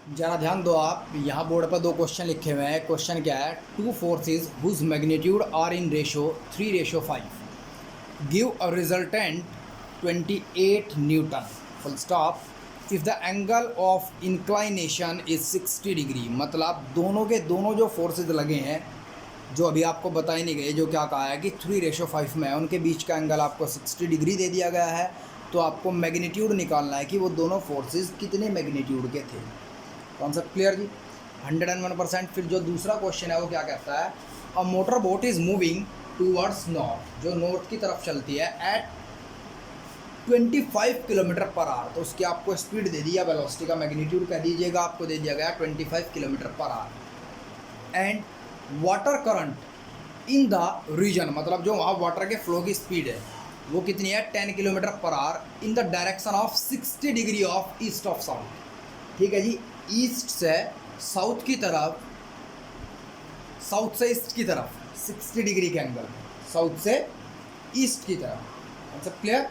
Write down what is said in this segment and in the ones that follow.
जरा ध्यान दो आप, यहाँ बोर्ड पर दो क्वेश्चन लिखे हुए हैं। क्वेश्चन क्या है, two forces whose magnitude are in ratio 3:5 give a resultant 28 newton full stop if the angle of inclination is 60 degree. मतलब दोनों के दोनों जो फोर्सेज लगे हैं, जो अभी आपको बताए नहीं गए, जो क्या कहा है कि 3:5 में है, उनके बीच का एंगल आपको 60 डिग्री दे दिया गया है। तो आपको मैग्नीट्यूड निकालना है कि वो दोनों फोर्सेज कितने मैग्नीट्यूड के थे। कॉन्सेप्ट क्लियर जी, 101%। फिर जो दूसरा क्वेश्चन है वो क्या कहता है, a motor boat is moving towards north, जो नॉर्थ की तरफ चलती है एट 25 किलोमीटर पर आवर। तो उसकी आपको स्पीड दे दी या वेलोसिटी का मैग्नीट्यूड कह दीजिएगा, आपको दे दिया गया 25 kilometre per hour. And water current in the region, मतलब जो वहाँ वाटर के फ्लो की स्पीड है वो कितनी है, 10 kilometre per our in the direction of 60 degree of east of south. ठीक है जी, ईस्ट से साउथ की तरफ, साउथ से ईस्ट की तरफ 60 डिग्री के एंगल, साउथ से ईस्ट की तरफ, मतलब क्लियर,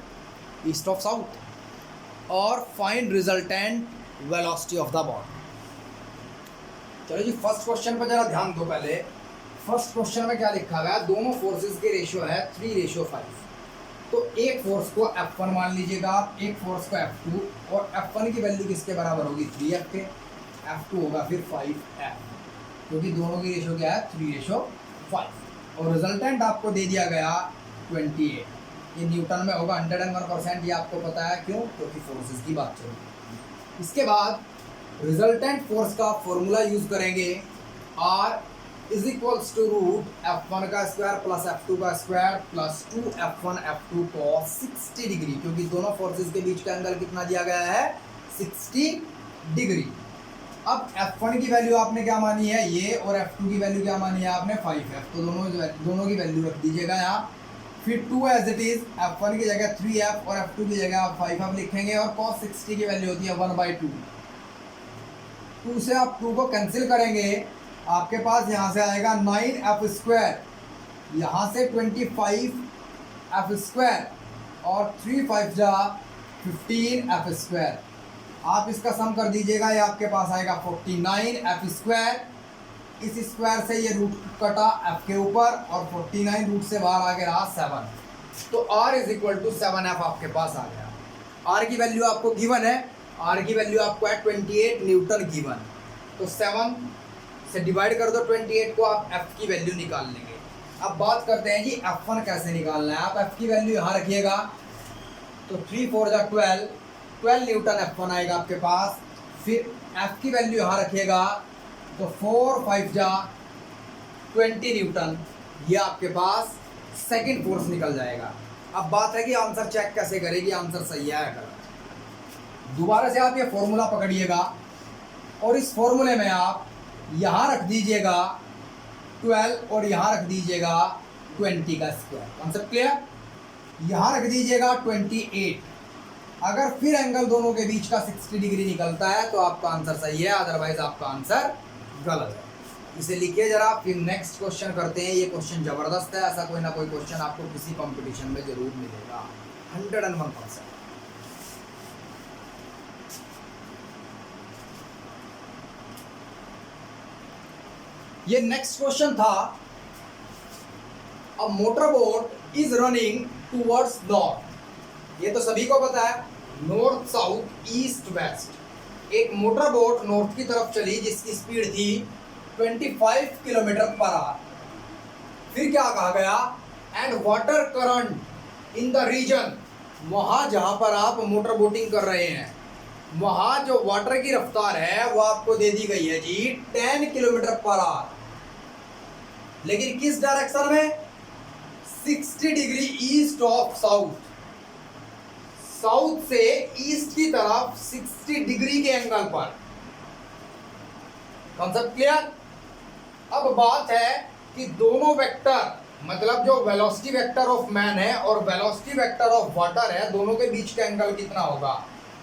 ईस्ट ऑफ साउथ। और find resultant velocity of the body. चलो जी, फर्स्ट क्वेश्चन पर जरा ध्यान दो। पहले फर्स्ट क्वेश्चन में क्या लिखा गया, दोनों फोर्सेस के रेशियो है 3:5। तो एक फोर्स को F1 मान लीजिएगा आप, एक फोर्स को F2, और F1 की वैल्यू किसके बराबर होगी, 3F के, F2 होगा फिर 5F, क्योंकि दोनों की रेशियो क्या है, 3:5। और रिजल्टेंट आपको दे दिया गया 28। ये न्यूटन में होगा 101%, ये आपको पता है, क्यों, क्योंकि फोर्सेस की बात चल रही है। इसके बाद रिजल्टेंट फोर्स का फॉर्मूला यूज करेंगे, R is equals to root F1 का स्क्वायर प्लस F2 का square plus 2F1 F2 cos 60 degree, क्योंकि दोनों फोर्सेस के बीच का एंगल कितना दिया गया है, 60 डिग्री। अब F1 की वैल्यू आपने क्या मानी है, ये, और F2 की वैल्यू क्या मानी है आपने, 5F। तो दोनों की वैल्यू रख दीजिएगा यहाँ। फिर 2 एज इट इज, F1 की जगह 3F और F2 की जगह आप 5F लिखेंगे, और cos 60 की वैल्यू होती है 1/2। 2 से आप 2 को कैंसिल करेंगे, आपके पास यहाँ से आएगा 9F स्क्वायर, यहाँ से 25F स्क्वायर, और 3 5 जा 15F स्क्वायर। आप इसका सम कर दीजिएगा, ये आपके पास आएगा 49F स्क्वायर। इस स्क्वायर से ये रूट कटा F के ऊपर, और 49 रूट से बाहर आ गया 7। तो R is equal to 7F आपके पास आ गया। R की वैल्यू आपको गिवन है, R की वैल्यू आपको है 28 न्यूटन गिवन। तो 7 से डिवाइड कर दो 28 को, आप F की वैल्यू निकाल लेंगे। अब बात करते हैं जी F1 कैसे निकालना है। आप F की वैल्यू यहाँ रखिएगा, तो 3 4 जा 12 न्यूटन F1 आएगा आपके पास। फिर F की वैल्यू यहाँ रखिएगा, तो 4 5 जा 20 न्यूटन, ये आपके पास सेकेंड फोर्स निकल जाएगा। अब बात है कि आंसर चेक कैसे करेगी, आंसर सही है गलत। दोबारा से आप ये फॉर्मूला पकड़िएगा, और इस फॉर्मूले में आप यहाँ रख दीजिएगा 12, और यहाँ रख दीजिएगा 20 का स्क्वायर। कॉन्सेप्ट क्लियर, यहाँ रख दीजिएगा 28। अगर फिर एंगल दोनों के बीच का 60 डिग्री निकलता है तो आपका आंसर सही है, अदरवाइज आपका आंसर गलत है। इसे लिखिए जरा, फिर नेक्स्ट क्वेश्चन करते हैं। ये क्वेश्चन जबरदस्त है, ऐसा कोई ना कोई क्वेश्चन आपको किसी कंपटीशन में जरूर मिलेगा, 101%। ये नेक्स्ट क्वेश्चन था, a motor boat is running towards north. ये तो सभी को पता है, नॉर्थ साउथ ईस्ट वेस्ट। एक मोटर बोट नॉर्थ की तरफ चली जिसकी स्पीड थी 25 किलोमीटर पर आवर। फिर क्या कहा गया, and water current in the region, वहां जहां पर आप मोटर बोटिंग कर रहे हैं, वहां जो वाटर की रफ्तार है वो आपको दे दी गई है जी 10 किलोमीटर पर आवर। लेकिन किस डायरेक्शन में, 60 degree east of south, south से ईस्ट की तरफ 60 डिग्री के एंगल पर। Concept clear. अब बात है कि दोनों वेक्टर, मतलब जो वेलोसिटी वेक्टर ऑफ मैन है और वेलोसिटी वेक्टर ऑफ वाटर है, दोनों के बीच का एंगल कितना होगा।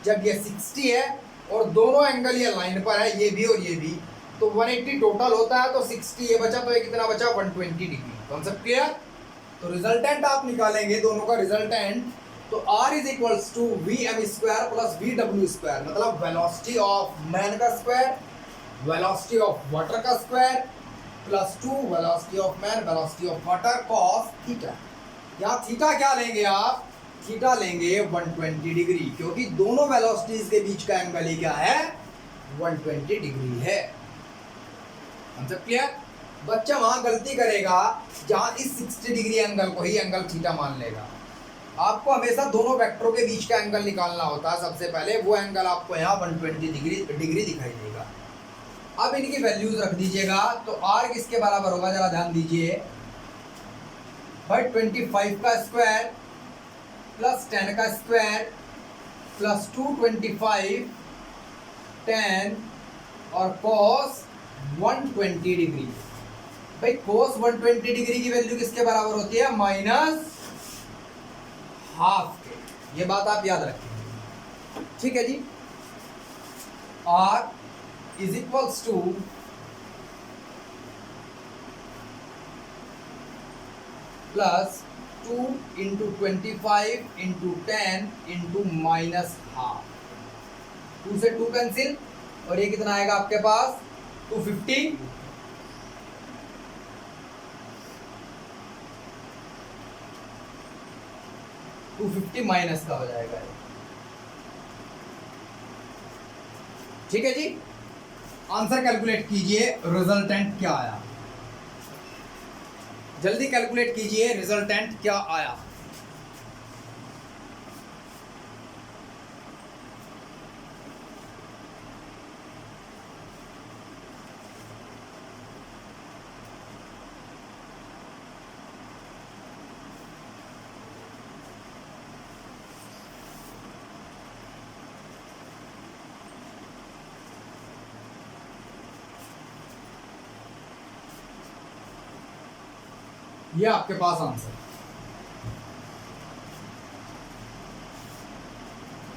जब ये 60 है और दोनों एंगल ये लाइन पर है, ये भी और ये भी, तो 180 टोटल होता है। तो 60 ये बचा, तो ये कितना बचा, 120 डिग्री। Concept clear. तो रिजल्टेंट आप निकालेंगे, दोनों का रिजल्टेंट तो R is equals to V M square plus V W square, मतलब वेलोसिटी ऑफ मैन का स्क्वायर, वेलोसिटी ऑफ वाटर का square plus 2 velocity of man velocity of water cos theta. यहाँ थीटा क्या लेंगे आप? थीटा लेंगे 120 degree, क्योंकि दोनों वेलोसिटीज के बीच का एंगल ही क्या है? 120 डिग्री है। मतलब क्लियर? बच्चा वहां गलती करेगा जहां इस 60 डिग्री एंगल को ही एंगल थीटा मान लेगा। आपको हमेशा दोनों वेक्टरों के बीच का एंगल निकालना होता है। सबसे पहले वो एंगल आपको यहाँ 120 डिग्री दिखाई देगा। अब इनकी वैल्यूज रख दीजिएगा। तो R किसके बराबर होगा, जरा ध्यान दीजिए भाई, 25 का स्क्वायर प्लस 10 का स्क्वायर प्लस 225 10 और cos 120 डिग्री। भाई cos 120 डिग्री की वैल्यू किसके बराबर होती है? माइनस हाफ के। ये बात आप याद रखें, ठीक है जी। R is equals two plus 2 into 25 into 10 into minus half. 2 से 2 कैंसिल और ये कितना आएगा आपके पास? 250। 250 माइनस का हो जाएगा, ठीक है जी। आंसर कैलकुलेट कीजिए, रिजल्टेंट क्या आया? जल्दी कैलकुलेट कीजिए, रिजल्टेंट क्या आया? ये आपके पास आंसर।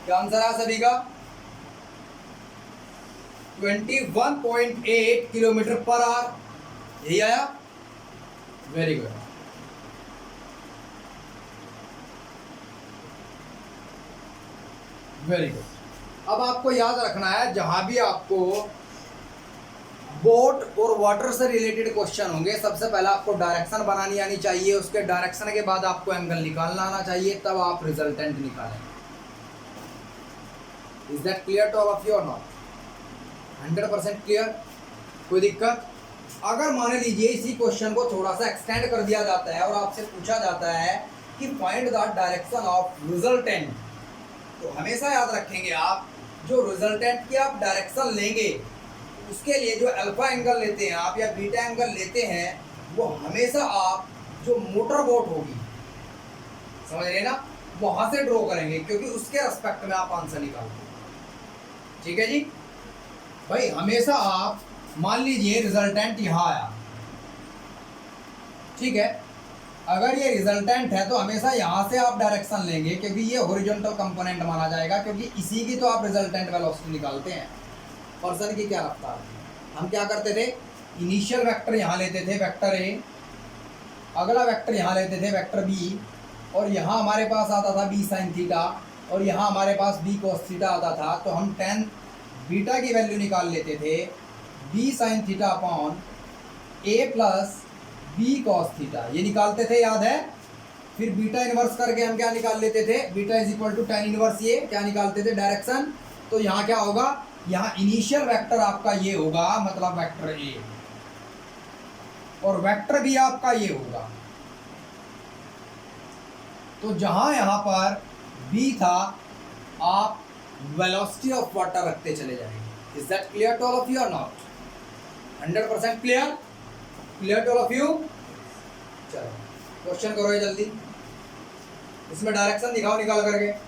क्या आंसर है सभी का? 21.8 किलोमीटर पर आवर, यही आया। Very good. Very good. अब आपको याद रखना है, जहां भी आपको बोट और वाटर से रिलेटेड क्वेश्चन होंगे, सबसे पहले आपको डायरेक्शन बनानी आनी चाहिए। उसके डायरेक्शन के बाद आपको एंगल निकालना आना चाहिए, तब आप रिजल्टेंट निकालेंगे। Is that clear to all of you और नॉट? 100% क्लियर? कोई दिक्कत? अगर मान लीजिए इसी क्वेश्चन को थोड़ा सा एक्सटेंड कर दिया जाता है और आपसे पूछा जाता है कि find the direction of resultant, तो हमेशा याद रखेंगे आप, जो रिजल्टेंट की आप डायरेक्शन लेंगे उसके लिए जो अल्फा एंगल लेते हैं आप या बीटा एंगल लेते हैं, वो हमेशा आप जो मोटर बोट होगी, समझ रहे ना, वहां से ड्रॉ करेंगे, क्योंकि उसके रेस्पेक्ट में आप आंसर निकालते हैं। ठीक है जी भाई, हमेशा आप मान लीजिए रिजल्टेंट यहाँ आया, ठीक है, अगर ये रिजल्टेंट है तो हमेशा यहाँ से आप डायरेक्शन लेंगे, क्योंकि ये हॉरिजॉन्टल कंपोनेंट माना जाएगा, क्योंकि इसी की तो आप रिजल्टेंट वेलोसिटी निकालते हैं। पर्सन की क्या रफ्तार, हम क्या करते थे, इनिशियल वेक्टर यहाँ लेते थे, वेक्टर ए, अगला वेक्टर यहाँ लेते थे, वेक्टर बी, और यहाँ हमारे पास आता था बी साइन थीटा, और यहाँ हमारे पास बी कॉस थीटा आता था। तो हम टेन बीटा की वैल्यू निकाल लेते थे, बी साइन थीटा अपॉन ए प्लस बी कॉस थीटा, ये निकालते थे, याद है। फिर बीटा इनवर्स करके हम क्या निकाल लेते थे, beta is equal to tan inverse, ये क्या निकालते थे, डायरेक्शन। तो यहाँ क्या होगा, यहाँ इनिशियल वेक्टर आपका ये होगा, मतलब वेक्टर ए, और वेक्टर भी आपका ये होगा। तो जहां यहाँ पर बी था, आप वेलोसिटी ऑफ वाटर रखते चले जाएंगे। Is that clear to all of you और not? 100% clear? Clear to all of you? चलो क्वेश्चन करो ये जल्दी, इसमें डायरेक्शन दिखाओ निकाल करके।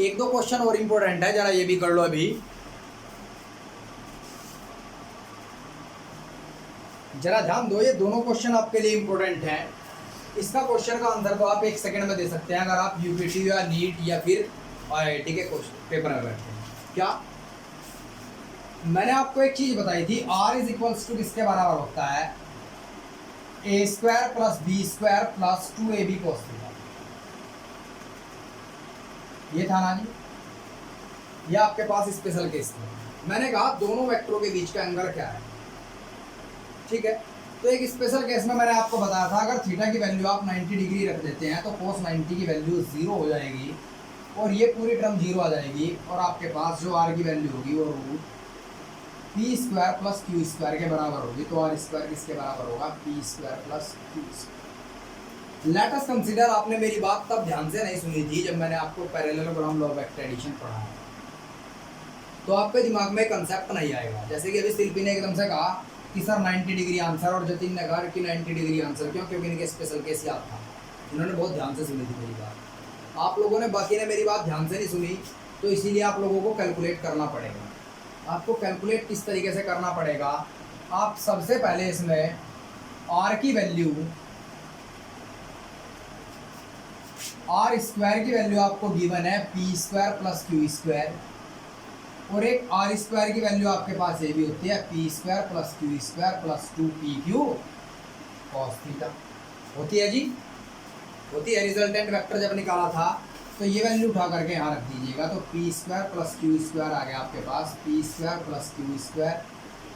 एक दो क्वेश्चन और इम्पोर्टेंट है, जरा ये भी कर लो अभी। जरा ध्यान दो, ये दोनों क्वेश्चन आपके लिए इंपॉर्टेंट हैं। इसका क्वेश्चन का आंसर तो आप 1 सेकंड में दे सकते हैं अगर आप यूपीटी या नीट या फिर आईआईटी के क्वेश्चन पेपर में बैठते हैं। क्या मैंने आपको एक चीज बताई थी, r इज इक्वल्स टू किसके बराबर होता है, a square plus B square plus 2ab cos theta. ये था ना जी, ये आपके पास स्पेशल केस था। मैंने कहा दोनों वेक्टरों के बीच का एंगल क्या है, ठीक है। तो एक स्पेशल केस में मैंने आपको बताया था अगर थीटा की वैल्यू आप 90 डिग्री रख देते हैं तो कोस 90 की वैल्यू 0 हो जाएगी और ये पूरी टर्म 0 आ जाएगी और आपके पास जो r की वैल्यू होगी वो root P square plus Q square के बराबर होगी। तो r स्क्वायर किसके बराबर होगा, P square plus Q square. Let us consider, आपने मेरी बात तब ध्यान से नहीं सुनी थी जब मैंने आपको parallelogram law of vector addition पढ़ाया, तो आपके दिमाग में कंसेप्ट नहीं आएगा। जैसे कि अभी शिल्पी ने एकदम से कहा कि सर 90 डिग्री आंसर, और जतिन ने कहा कि 90 डिग्री आंसर। क्यों? क्योंकि इनके स्पेशल केस याद था, इन्होंने बहुत ध्यान से सुनी थी मेरी बात। आप लोगों ने, बाकी ने मेरी बात ध्यान से नहीं सुनी, तो इसीलिए आप लोगों को कैलकुलेट करना पड़ेगा। आपको कैलकुलेट किस तरीके से करना पड़ेगा, आप सबसे पहले इसमें r की वैल्यू, r स्क्वायर की वैल्यू आपको गिवन है P square plus Q square, और एक r स्क्वायर की वैल्यू आपके पास ये भी होती है P square plus Q square plus 2pq cos theta होती है जी, होती है। रिजल्टेंट वेक्टर जब निकाला था तो ये वैल्यू उठा करके यहाँ रख दीजिएगा, तो P square plus Q square आ गया आपके पास P square plus Q square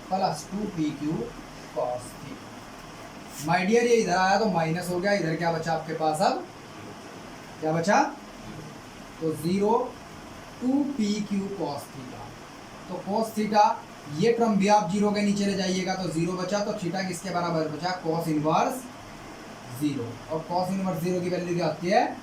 plus 2pq cos theta. My dear, ये इधर आया तो माइनस हो गया, इधर क्या बचा आपके पास, अब क्या बचा, तो 0 2pq कॉस थीटा। तो कॉस थीटा, ये टर्म भी आप 0 के नीचे ले जाइएगा तो 0 बचा, तो थीटा किसके बराबर बचा, कॉस इनवर्स 0, और कॉस इनवर्स 0 की वैल्यू क्या आती है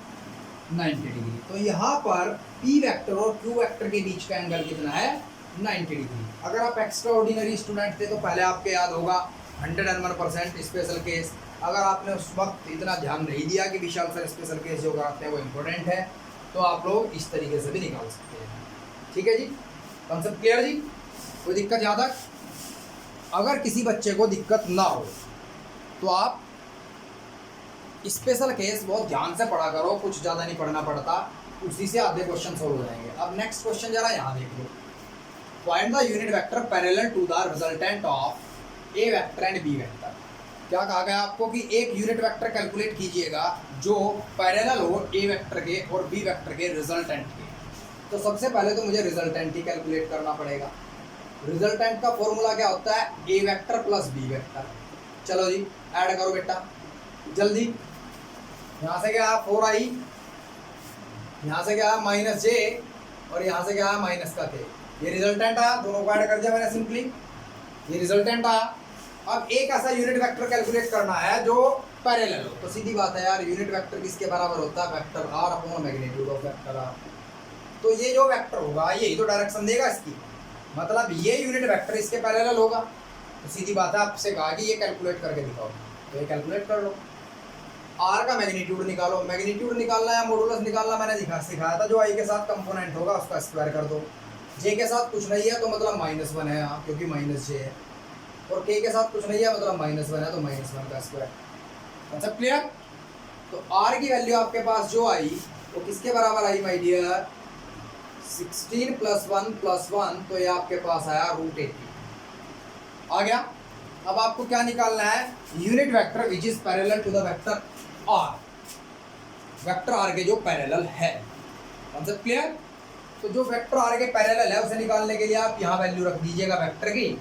90 डिग्री। तो यहाँ पर p वेक्टर और q वेक्टर के बीच का एंगल कितना है 90 डिग्री। अगर आप एक्स्ट्रा ऑर्डिनरी स्टूडेंट थे तो पहले आपके याद होगा 101% स्पेशल केस। अगर आपने उस वक्त इतना ध्यान नहीं दिया कि विशाल सर स्पेशल केस जो कराते हैं वो इम्पोर्टेंट है, तो आप लोग इस तरीके से भी निकाल सकते हैं। ठीक है जी, कॉन्सेप्ट क्लियर जी, कोई दिक्कत यहाँ तक? अगर किसी बच्चे को दिक्कत ना हो तो आप स्पेशल केस बहुत ध्यान से पढ़ा करो, कुछ ज़्यादा नहीं पढ़ना पड़ता, उसी से आधे क्वेश्चन सॉल्व हो जाएंगे। अब नेक्स्ट क्वेश्चन जरा यहाँ देख लो, find the unit vector parallel to the resultant of A vector and B vector. क्या कहा गया आपको कि एक यूनिट वेक्टर कैलकुलेट कीजिएगा जो पैरेलल हो ए वेक्टर के और बी वेक्टर के रिजल्टेंट के। तो सबसे पहले तो मुझे रिजल्टेंट ही कैलकुलेट करना पड़ेगा। रिजल्टेंट का फॉर्मूला क्या होता है, ए वेक्टर प्लस बी वेक्टर। चलो जी ऐड करो बेटा जल्दी। यहाँ से क्या 4i, यहाँ से क्या माइनस जे, और यहाँ से क्या माइनस का के। ये रिजल्टेंट आया, दोनों को ऐड कर दिया मैंने सिंपली, ये रिजल्टेंट आया। अब एक ऐसा यूनिट वेक्टर कैलकुलेट करना है जो पैरेलल हो, तो सीधी बात है यार, यूनिट वेक्टर किसके बराबर होता है, vector r upon magnitude of vector r। तो ये जो वेक्टर होगा यही तो डायरेक्शन देगा इसकी, मतलब ये यूनिट वेक्टर इसके पैरेलल होगा। तो सीधी बात है, आपसे कहा कि ये कैलकुलेट करके दिखाओ, तो ये कैलकुलेट कर लो। r का मैग्नीट्यूड निकालो, मैग्नीट्यूड निकालना या मॉडुलस निकालना मैंने सिखाया था, जो i के साथ कंपोनेंट होगा उसका स्क्वायर कर दो। j के साथ कुछ नहीं है तो मतलब -1 है यहाँ, क्योंकि माइनस j है, और k के साथ कुछ नहीं है मतलब -1 है तो -1 का स्क्वायर। Concept clear? तो r की वैल्यू आपके पास जो आई वो किसके बराबर आई माय डियर, 16 + 1 + 1, तो ये आपके पास आया √80 आ गया। अब आपको क्या निकालना है, unit vector which is parallel to the vector r, vector r के जो पैरेलल है। Concept clear? तो जो वेक्टर r के पैरेलल है उसे निकालने के लिए आप यहाँ वैल्यू रख दीजिएगा वेक्टर की,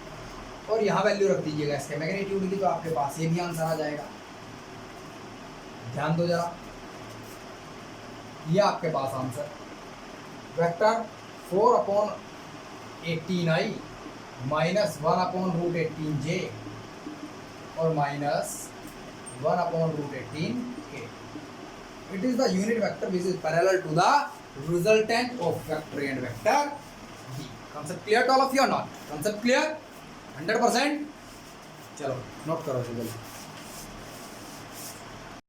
और यहाँ वैल्यू रख दीजिएगा इसके मैग्नीट्यूड की, तो आपके पास ये भी आंसर आ जाएगा। ध्यान दो जरा, ये आपके पास answer vector 4/18i minus 1/√18j और minus 1/√18k। It is the unit vector which is parallel to the resultant of vector A and vector B. Concept clear to all of you or not? Concept clear? 100%? चलो note करो जल्दी।